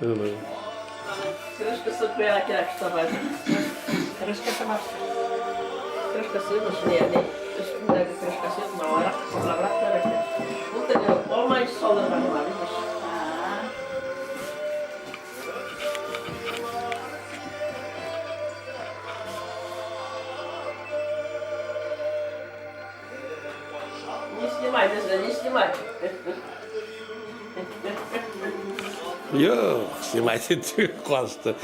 Öyle. Крышка кое-какая, что важно. Крышка сама. Крышка sığmasın yani. Üstündeki крышка sığmayarak kılavrak gerekir. Bu da olmayışı olur benim abidir. Не снимай, не снимай. Yok, simaydı konuştu.